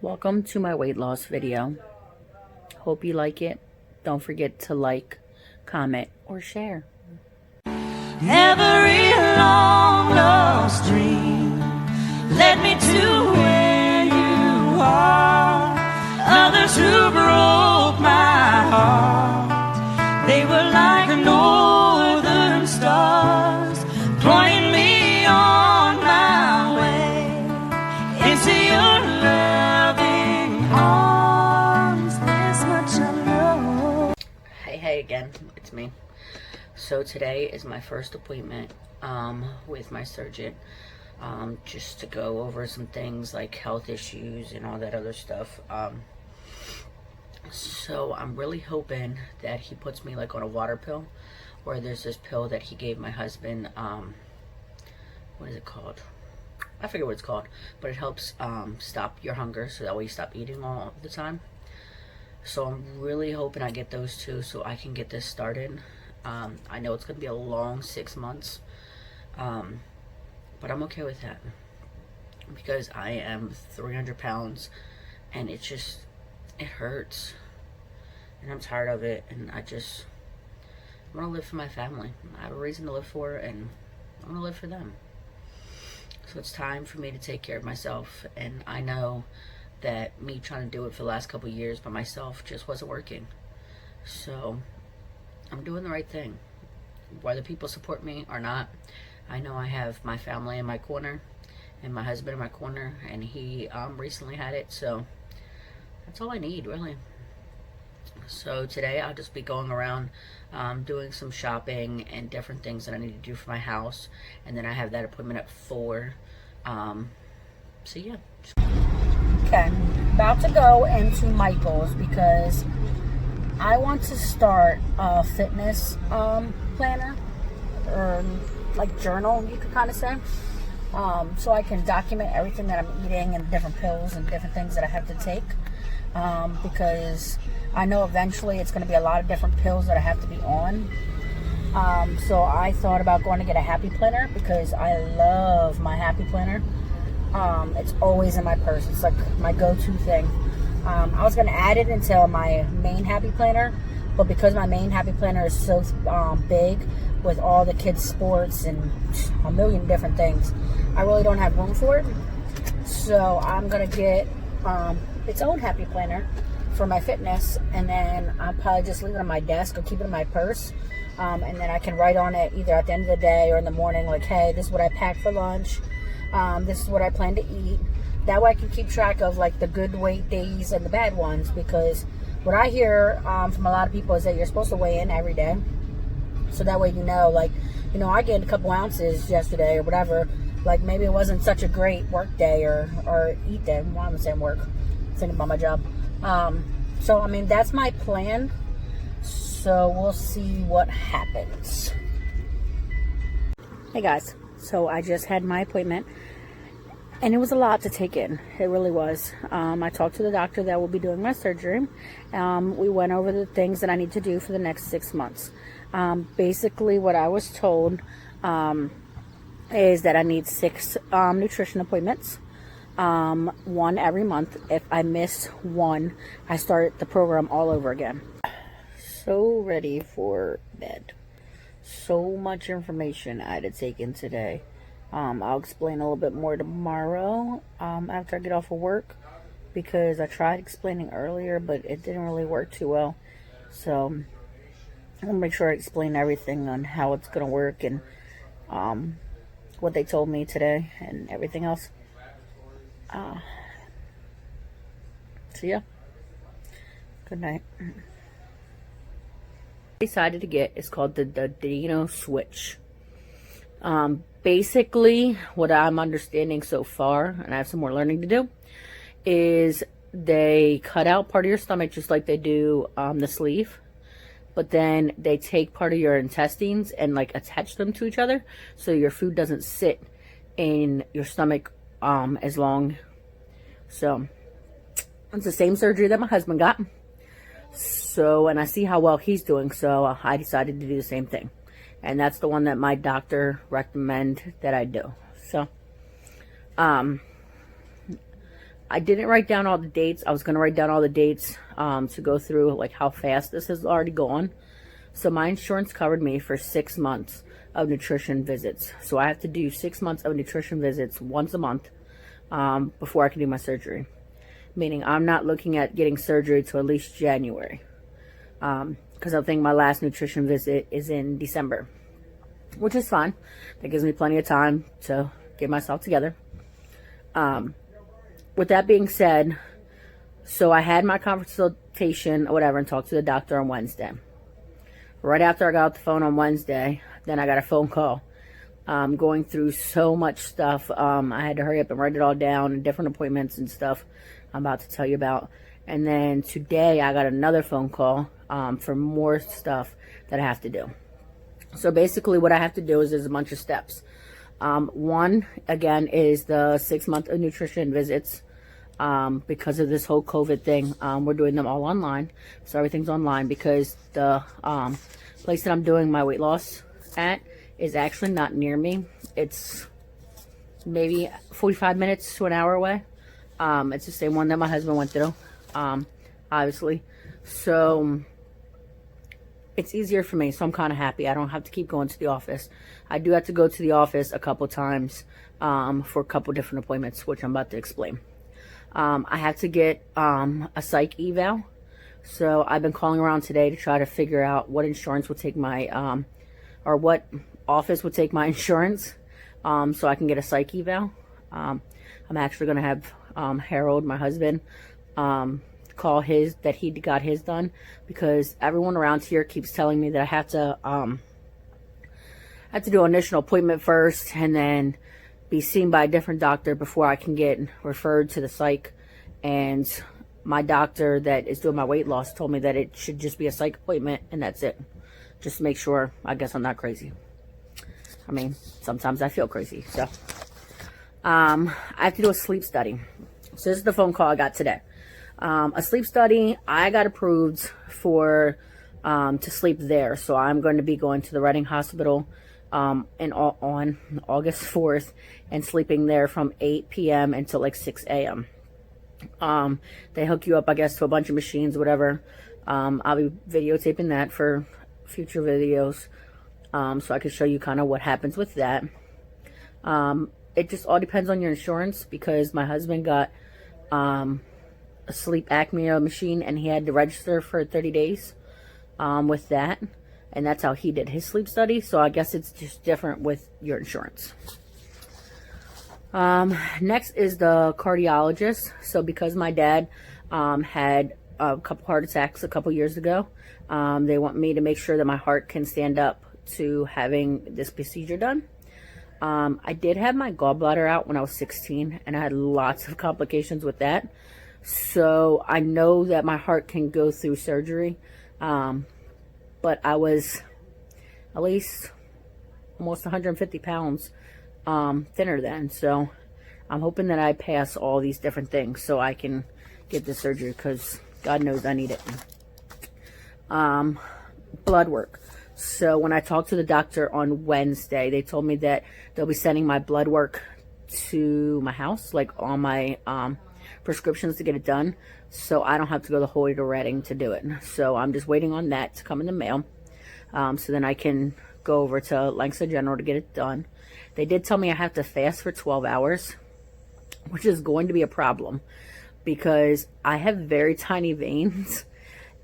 Welcome to my weight loss video. Hope you like it. Don't forget to like, comment, or share. Every long lost dream led me to where you are. Others who broke my heart, they were like northern stars, pointing me on my way into your loving arms. This much I know. Hey again, it's me. So today is my first appointment with my surgeon, just to go over some things like health issues and all that other stuff. So I'm really hoping that he puts me like on a water pill, or there's this pill that he gave my husband. What is it called? I forget what it's called, but it helps stop your hunger, so that way you stop eating all the time. So I'm really hoping I get those two so I can get this started. I know it's going to be a long 6 months, but I'm okay with that because I am 300 pounds and it hurts and I'm tired of it, and I want to live for my family. I have a reason to live for, and I want to live for them. So it's time for me to take care of myself, and I know that me trying to do it for the last couple of years by myself just wasn't working. So I'm doing the right thing. Whether people support me or not, I know I have my family in my corner and my husband in my corner, and he recently had it, so that's all I need, really. So today I'll just be going around doing some shopping and different things that I need to do for my house, and then I have that appointment at 4. So yeah. Okay, about to go into Michael's because I want to start a fitness planner, or like journal, you could kind of say, so I can document everything that I'm eating and different pills and different things that I have to take, because I know eventually it's going to be a lot of different pills that I have to be on. So I thought about going to get a Happy Planner because I love my Happy Planner. It's always in my purse. It's like my go-to thing. I was going to add it into my main Happy Planner, but because my main Happy Planner is so big with all the kids' sports and a million different things, I really don't have room for it. So I'm going to get its own Happy Planner for my fitness, and then I'll probably just leave it on my desk or keep it in my purse, and then I can write on it either at the end of the day or in the morning, like, hey, this is what I packed for lunch, this is what I plan to eat. That way I can keep track of like the good weight days and the bad ones, because what I hear from a lot of people is that you're supposed to weigh in every day, so that way I gained a couple ounces yesterday or whatever, like maybe it wasn't such a great work day or eat day. Well, I'm saying work, thinking about my job. So I mean, that's my plan, so we'll see what happens. Hey guys, so I just had my appointment, and it was a lot to take in. It really was. I talked to the doctor that will be doing my surgery. We went over the things that I need to do for the next 6 months. Basically what I was told is that I need 6 nutrition appointments, 1 every month. If I miss 1, I start the program all over again. So ready for bed. So much information I had to take in today. I'll explain a little bit more tomorrow after I get off of work, because I tried explaining earlier but it didn't really work too well. So I'll make sure I explain everything on how it's going to work and what they told me today and everything else. So yeah, good night. Decided to get is called the Dino Switch. Basically what I'm understanding so far, and I have some more learning to do, is they cut out part of your stomach just like they do the sleeve, but then they take part of your intestines and like attach them to each other so your food doesn't sit in your stomach as long. So it's the same surgery that my husband got. So, and I see how well he's doing, so I decided to do the same thing. And that's the one that my doctor recommended that I do. So, I didn't write down all the dates. I was going to write down all the dates to go through like how fast this has already gone. So my insurance covered me for 6 months of nutrition visits. So I have to do 6 months of nutrition visits once a month before I can do my surgery. Meaning I'm not looking at getting surgery till at least January. Because I think my last nutrition visit is in December. Which is fine. That gives me plenty of time to get myself together. With that being said, so I had my consultation or whatever and talked to the doctor on Wednesday. Right after I got off the phone on Wednesday, then I got a phone call. Going through so much stuff. I had to hurry up and write it all down and different appointments and stuff I'm about to tell you about. And then today I got another phone call for more stuff that I have to do. So basically what I have to do is there's a bunch of steps. One, again, is the 6 month of nutrition visits. Because of this whole COVID thing, we're doing them all online. So everything's online because the place that I'm doing my weight loss at is actually not near me. It's maybe 45 minutes to an hour away. It's the same one that my husband went through, obviously. So it's easier for me, so I'm kind of happy. I don't have to keep going to the office. I do have to go to the office a couple times for a couple different appointments, which I'm about to explain. I have to get a psych eval. So I've been calling around today to try to figure out what insurance would take my, or what office would take my insurance, so I can get a psych eval. I'm actually going to have Harold, my husband, call that he got his done, because everyone around here keeps telling me that I have to do an initial appointment first and then be seen by a different doctor before I can get referred to the psych. And my doctor that is doing my weight loss told me that it should just be a psych appointment and that's it. Just to make sure, I guess I'm not crazy. I mean, sometimes I feel crazy. So I have to do a sleep study. So this is the phone call I got today. A sleep study, I got approved for to sleep there. So I'm going to be going to the Reading Hospital on August 4th and sleeping there from 8 p.m. until like 6 a.m. They hook you up, I guess, to a bunch of machines, whatever. I'll be videotaping that for future videos, so I can show you kind of what happens with that. It just all depends on your insurance, because my husband got a sleep apnea machine and he had to register for 30 days with that. And that's how he did his sleep study. So I guess it's just different with your insurance. Next is the cardiologist. So because my dad had a couple heart attacks a couple years ago, they want me to make sure that my heart can stand up to having this procedure done. I did have my gallbladder out when I was 16, and I had lots of complications with that. So I know that my heart can go through surgery. But I was at least almost 150 pounds thinner then. So I'm hoping that I pass all these different things so I can get the surgery, because God knows I need it. Blood work. So when I talked to the doctor on Wednesday, they told me that they'll be sending my blood work to my house, like all my prescriptions to get it done, so I don't have to go the whole way to Reading to do it. So I'm just waiting on that to come in the mail, so then I can go over to Langston General to get it done. They did tell me I have to fast for 12 hours, which is going to be a problem because I have very tiny veins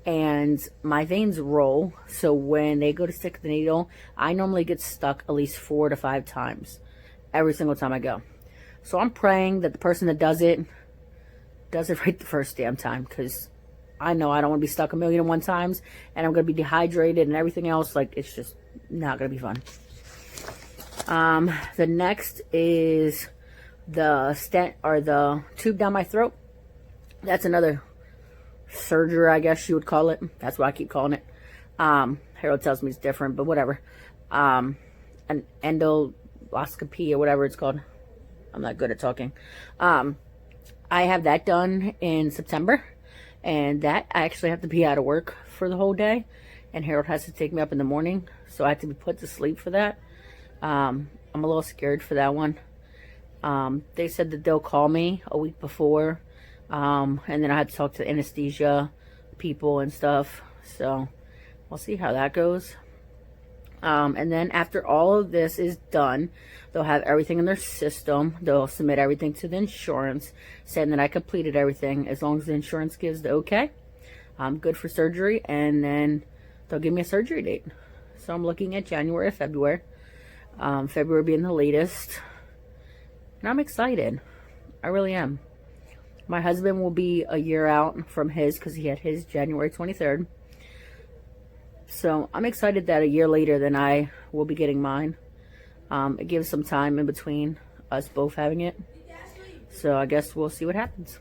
and my veins roll. So when they go to stick the needle, I normally get stuck at least 4 to 5 times every single time I go. So I'm praying that the person that does it right the first damn time, because I know I don't want to be stuck 1,000,001 times and I'm going to be dehydrated and everything else. Like, it's just not going to be fun. The next is the stent, or the tube down my throat. That's another surgery, I guess you would call it. That's what I keep calling it. Harold tells me it's different, but whatever. An endoscopy or whatever it's called. I'm not good at talking. I have that done in September, and that I actually have to be out of work for the whole day, and Harold has to take me up in the morning, so I have to be put to sleep for that. I'm a little scared for that one. They said that they'll call me a week before And then I had to talk to anesthesia people and stuff. So we'll see how that goes. And then after all of this is done, they'll have everything in their system. They'll submit everything to the insurance, saying that I completed everything. As long as the insurance gives the okay, I'm good for surgery. And then they'll give me a surgery date. So I'm looking at January or February. February being the latest. And I'm excited. I really am. My husband will be a year out from his, because he had his January 23rd. So I'm excited that a year later than I will be getting mine. It gives some time in between us both having it. So I guess we'll see what happens.